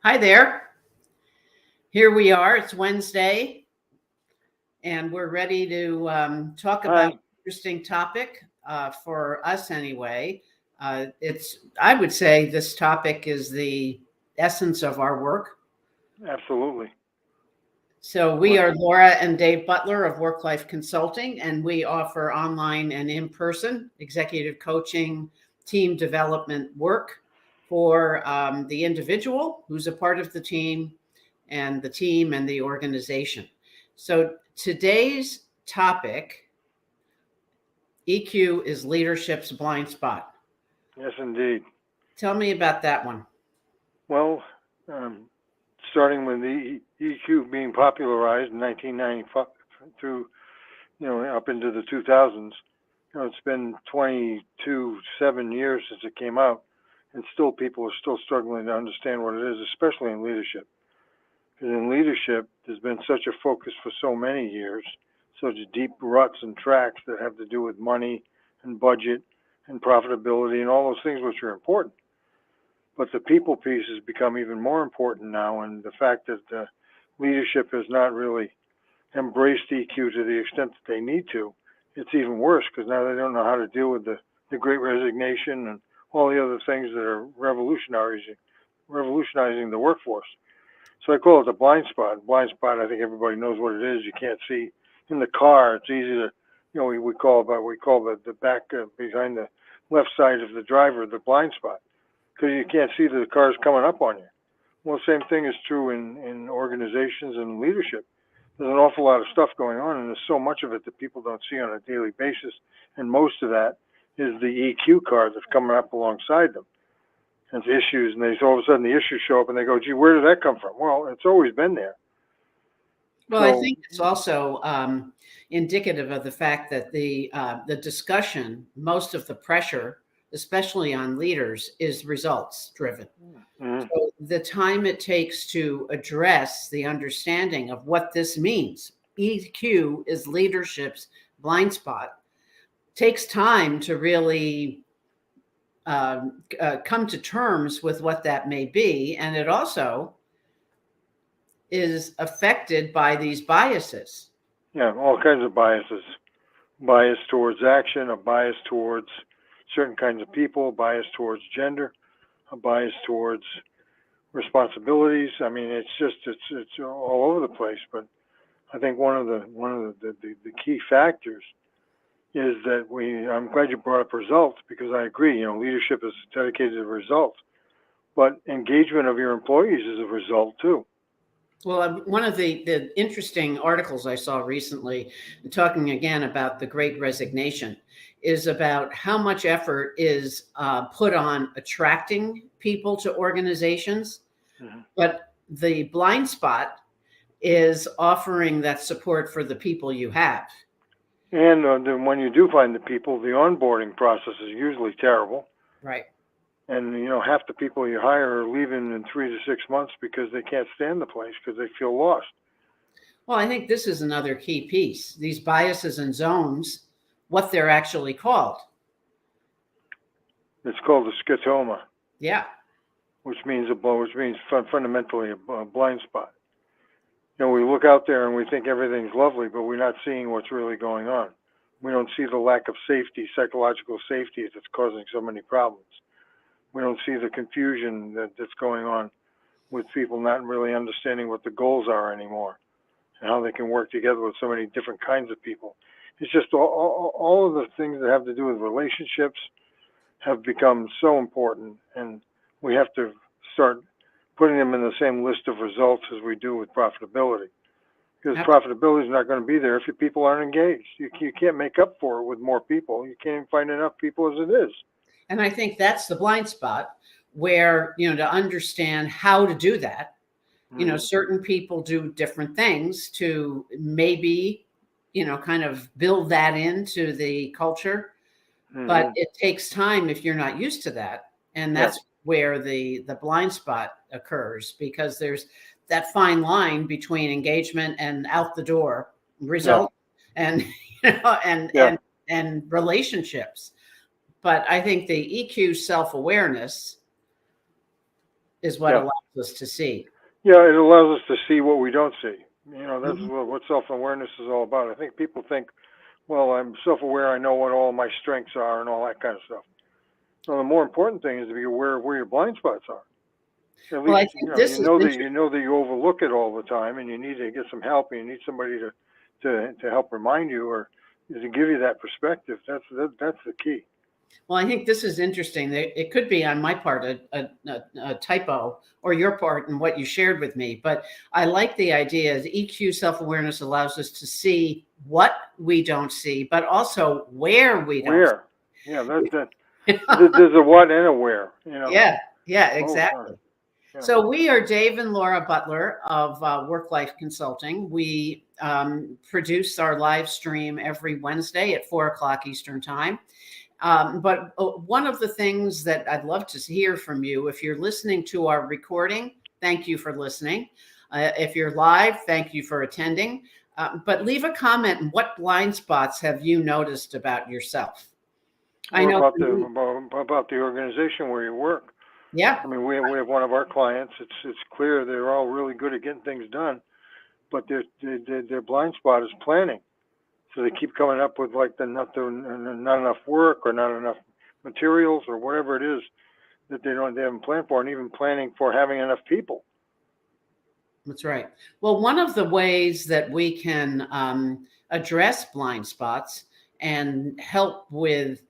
Hi there. Here we are. It's Wednesday, and we're ready to talk about Hi. an interesting topic for us anyway. I would say this topic is the essence of our work. Absolutely. So we Right. are Laura and Dave Butler of Work Life Consulting, and we offer online and in-person executive coaching, team development work for the individual who's a part of the team and the organization. So today's topic, EQ is leadership's blind spot. Yes, indeed. Tell me about that one. Well, um, starting with the EQ being popularized in 1995 through, up into the 2000s, it's been 7 years since it came out, and still people are still struggling to understand what it is, especially in leadership. Because in leadership, there's been such a focus for so many years, such deep ruts and tracks that have to do with money and budget and profitability and all those things which are important. But the people piece has become even more important now, and the fact that leadership has not really embraced EQ to the extent that they need to, it's even worse because now they don't know how to deal with the Great Resignation and all the other things that are revolutionizing the workforce. So I call it the blind spot. Blind spot, I think everybody knows what it is. You can't see in the car. It's easy to, we call the back behind the left side of the driver the blind spot because you can't see the cars coming up on you. Well, the same thing is true in organizations and leadership. There's an awful lot of stuff going on, and there's so much of it that people don't see on a daily basis, and most of that is the EQ car that's coming up alongside them. And issues, and all of a sudden the issues show up, and they go, "Gee, where did that come from?" Well, it's always been there. Well, I think it's also indicative of the fact that the discussion, most of the pressure, especially on leaders, is results driven. Mm-hmm. So the time it takes to address the understanding of what this means, EQ is leadership's blind spot, takes time to really come to terms with what that may be. And it also is affected by these biases. Yeah, all kinds of biases. Bias towards action, a bias towards certain kinds of people, bias towards gender, a bias towards responsibilities. I mean, it's all over the place. But I think one of the key factors is that I'm glad you brought up results because I agree. Leadership is dedicated to results, but engagement of your employees is a result too. Well, one of the interesting articles I saw recently, talking again about the Great Resignation, is about how much effort is put on attracting people to organizations, but the blind spot is offering that support for the people you have. And then when you do find the people, the onboarding process is usually terrible. Right. And half the people you hire are leaving in 3 to 6 months because they can't stand the place because they feel lost. Well, I think this is another key piece. These biases and zones, what they're actually called. It's called a scotoma. Yeah. Which means fundamentally a blind spot. We look out there and we think everything's lovely, but we're not seeing what's really going on. We don't see the lack of safety, psychological safety that's causing so many problems. We don't see the confusion that's going on with people not really understanding what the goals are anymore and how they can work together with so many different kinds of people. It's just all of the things that have to do with relationships have become so important, and we have to start putting them in the same list of results as we do with profitability. Because profitability is not going to be there if your people aren't engaged. You can't make up for it with more people. You can't even find enough people as it is. And I think that's the blind spot where, to understand how to do that, certain people do different things to maybe, kind of build that into the culture. But it takes time if you're not used to that. And that's where the blind spot occurs, because there's that fine line between engagement and out the door result and relationships. But I think the EQ self-awareness is what allows us to see. Yeah, it allows us to see what we don't see. That's Mhm. what self-awareness is all about. I think people think, well, I'm self-aware, I know what all my strengths are and all that kind of stuff. So the more important thing is to be aware of where your blind spots are. At Well, least I think this is interesting. you know that you overlook it all the time, and you need to get some help, and you need somebody to help remind you or to give you that perspective. That's the key. Well, I think this is interesting. It could be on my part a typo or your part in what you shared with me, but I like the idea that EQ self-awareness allows us to see what we don't see, but also where we don't Where? Yeah, see. there's a what and a where. Yeah, Both are. exactly. Yeah. So we are Dave and Laura Butler of Work Life Consulting. We produce our live stream every Wednesday at 4 o'clock Eastern Time. But one of the things that I'd love to hear from you, if you're listening to our recording, thank you for listening. If you're live, thank you for attending. But leave a comment. What blind spots have you noticed about yourself? I know about the organization where you work. Yeah. I mean, we have one of our clients. It's clear they're all really good at getting things done, but their blind spot is planning. So they keep coming up with like not enough work or not enough materials or whatever it is that they haven't planned for, and even planning for having enough people. That's right. Well, one of the ways that we can address blind spots and help with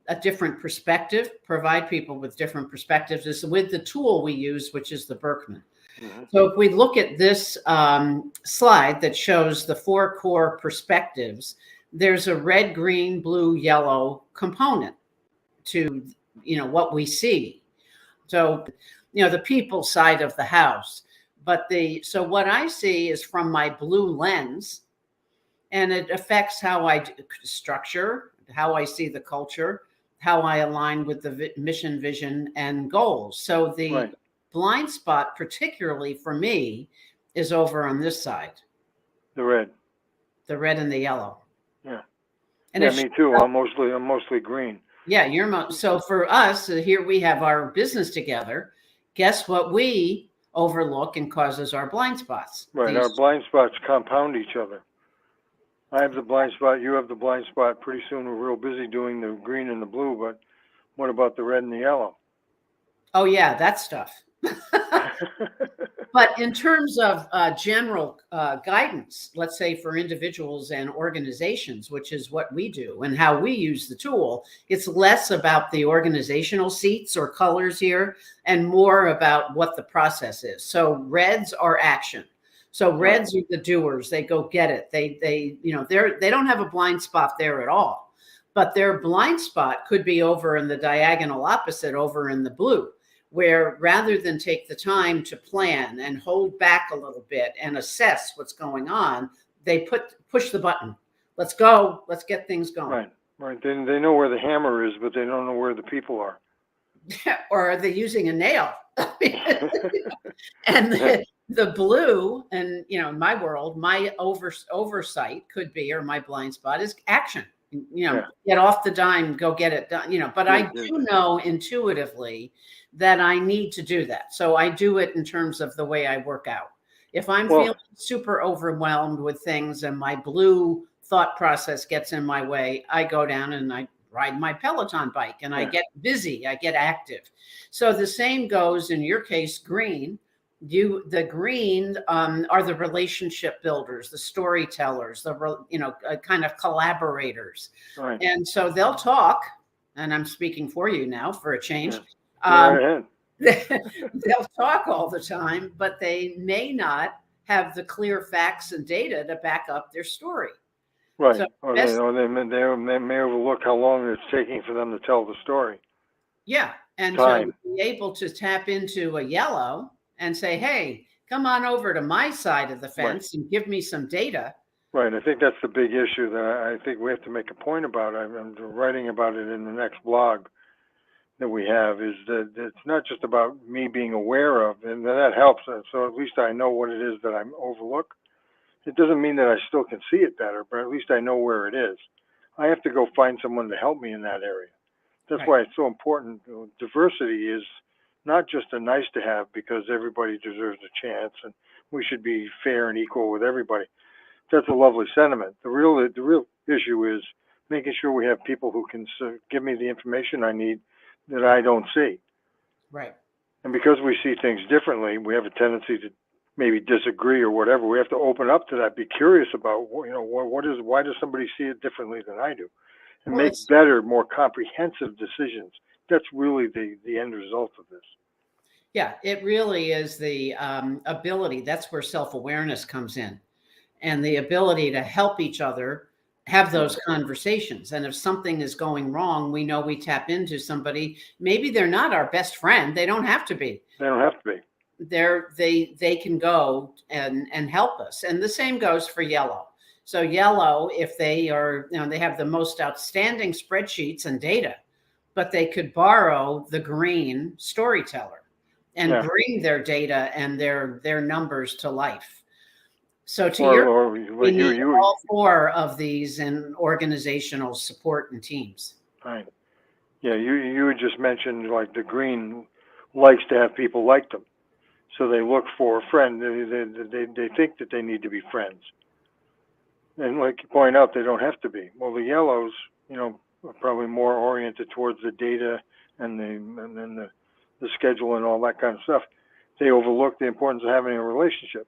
a different perspective, provide people with different perspectives, is with the tool we use, which is the Berkman. Mm-hmm. So if we look at this slide that shows the 4 core perspectives, there's a red, green, blue, yellow component to, what we see. So, the people side of the house. But so what I see is from my blue lens, and it affects how I structure, how I see the culture, how I align with the mission, vision, and goals. So the blind spot, particularly for me, is over on this side. The red and the yellow. Yeah. And me too. I'm mostly green. Yeah, so for us, here we have our business together. Guess what we overlook and causes our blind spots? Right. Our blind spots compound each other. I have the blind spot. You have the blind spot. Pretty soon we're real busy doing the green and the blue, but what about the red and the yellow? Oh, yeah, that stuff. But in terms of general guidance, let's say for individuals and organizations, which is what we do and how we use the tool, it's less about the organizational seats or colors here and more about what the process is. So reds are action. So reds are the doers. They go get it. They don't have a blind spot there at all, but their blind spot could be over in the diagonal opposite, over in the blue, where rather than take the time to plan and hold back a little bit and assess what's going on, they push the button. Let's go. Let's get things going. Right. They know where the hammer is, but they don't know where the people are. Or are they using a nail? And the blue, and in my world, my oversight could be, or my blind spot is action. Get off the dime, go get it done. But I do know intuitively that I need to do that. So I do it in terms of the way I work out. If I'm feeling super overwhelmed with things and my blue thought process gets in my way, I go down and I ride my Peloton bike and I get busy, I get active. So the same goes in your case, green. The green are the relationship builders, the storytellers, the kind of collaborators. Right. And so they'll talk, and I'm speaking for you now for a change. They'll talk all the time, but they may not have the clear facts and data to back up their story. Right. So they may overlook how long it's taking for them to tell the story. Yeah. And so be able to tap into a yellow and say, hey, come on over to my side of the fence and give me some data. Right. I think that's the big issue that I think we have to make a point about. I'm writing about it in the next blog that we have, is that it's not just about me being aware of, and that helps. So at least I know what it is that I overlook. It doesn't mean that I still can see it better, but at least I know where it is. I have to go find someone to help me in that area. That's why it's so important. Diversity is not just a nice to have because everybody deserves a chance and we should be fair and equal with everybody. That's a lovely sentiment. The real issue is making sure we have people who can give me the information I need that I don't see. Right. And because we see things differently, we have a tendency to maybe disagree or whatever. We have to open up to that, be curious about, why does somebody see it differently than I do? And Well, make better, more comprehensive decisions. That's really the end result of this. yeah, it really is the ability. That's where self-awareness comes in, and the ability to help each other have those conversations. And if something is going wrong, we know we tap into somebody. Maybe they're not our best friend. They don't have to be. They don't have to be. They can go and help us. And the same goes for Yellow. So Yellow, if they are, they have the most outstanding spreadsheets and data, but they could borrow the green storyteller and bring their data and their numbers to life. So we need all four of these in organizational support and teams. Right. Yeah, you had just mentioned like the green likes to have people like them. So they look for a friend. They think that they need to be friends. And like you point out, they don't have to be. Well, the yellows, are probably more oriented towards the data and then the schedule and all that kind of stuff. They overlook the importance of having a relationship.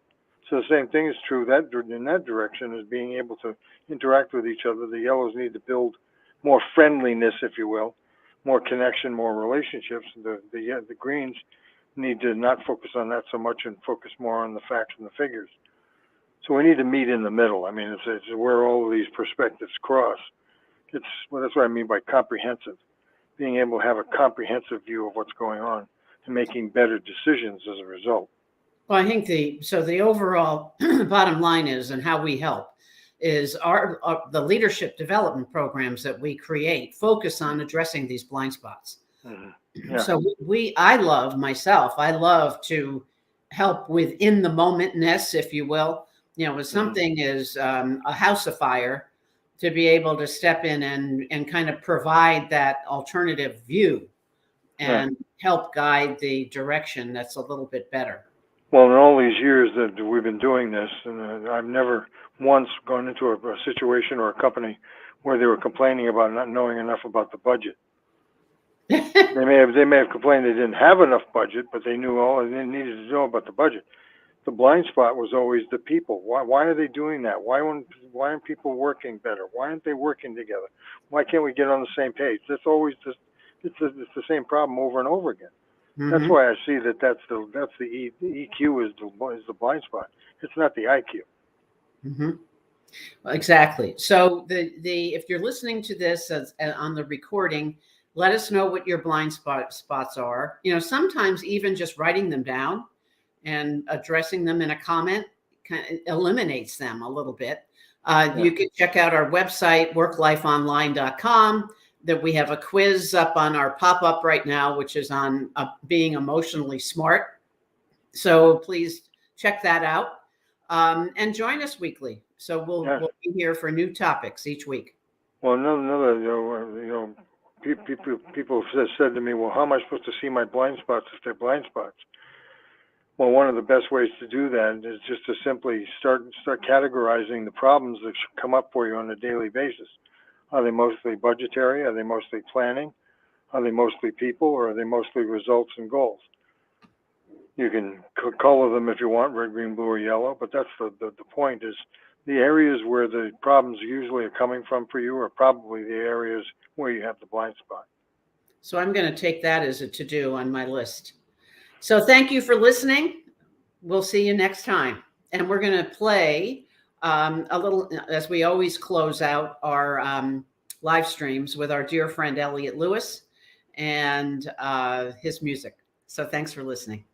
So the same thing is true in that direction, as being able to interact with each other. The yellows need to build more friendliness, if you will, more connection, more relationships. The greens need to not focus on that so much and focus more on the facts and the figures. So we need to meet in the middle. I mean, it's where all of these perspectives cross. That's what I mean by comprehensive, being able to have a comprehensive view of what's going on and making better decisions as a result. Well, I think the overall bottom line is, and how we help, is the leadership development programs that we create focus on addressing these blind spots. Mm-hmm. Yeah. So I love to help within the momentness, if you will. If something is a house afire, to be able to step in and kind of provide that alternative view and help guide the direction that's a little bit better. Well, in all these years that we've been doing this, and I've never once gone into a situation or a company where they were complaining about not knowing enough about the budget. They may have complained they didn't have enough budget, but they knew all they needed to know about the budget. The blind spot was always the people. Why are they doing that? Why aren't people working better? Why aren't they working together? Why can't we get on the same page? That's always it's the same problem over and over again. Mm-hmm. That's why I see that's the EQ is the blind spot. It's not the IQ. Mm-hmm. Exactly. So if you're listening to this on the recording, let us know what your blind spots are. Sometimes even just writing them down and addressing them in a comment kind of eliminates them a little bit. You can check out our website, worklifeonline.com. That we have a quiz up on our pop-up right now, which is on being emotionally smart. So please check that out and join us weekly. So we'll be here for new topics each week. Well, another people have said to me, well, how am I supposed to see my blind spots if they're blind spots? Well, one of the best ways to do that is just to simply start categorizing the problems that should come up for you on a daily basis. Are they mostly budgetary? Are they mostly planning? Are they mostly people? Or are they mostly results and goals? You can color them if you want, red, green, blue, or yellow, but that's the point is the areas where the problems usually are coming from for you are probably the areas where you have the blind spot. So I'm going to take that as a to-do on my list. So thank you for listening. We'll see you next time. And we're going to play a little, as we always close out our live streams, with our dear friend Elliot Lewis and his music. So thanks for listening.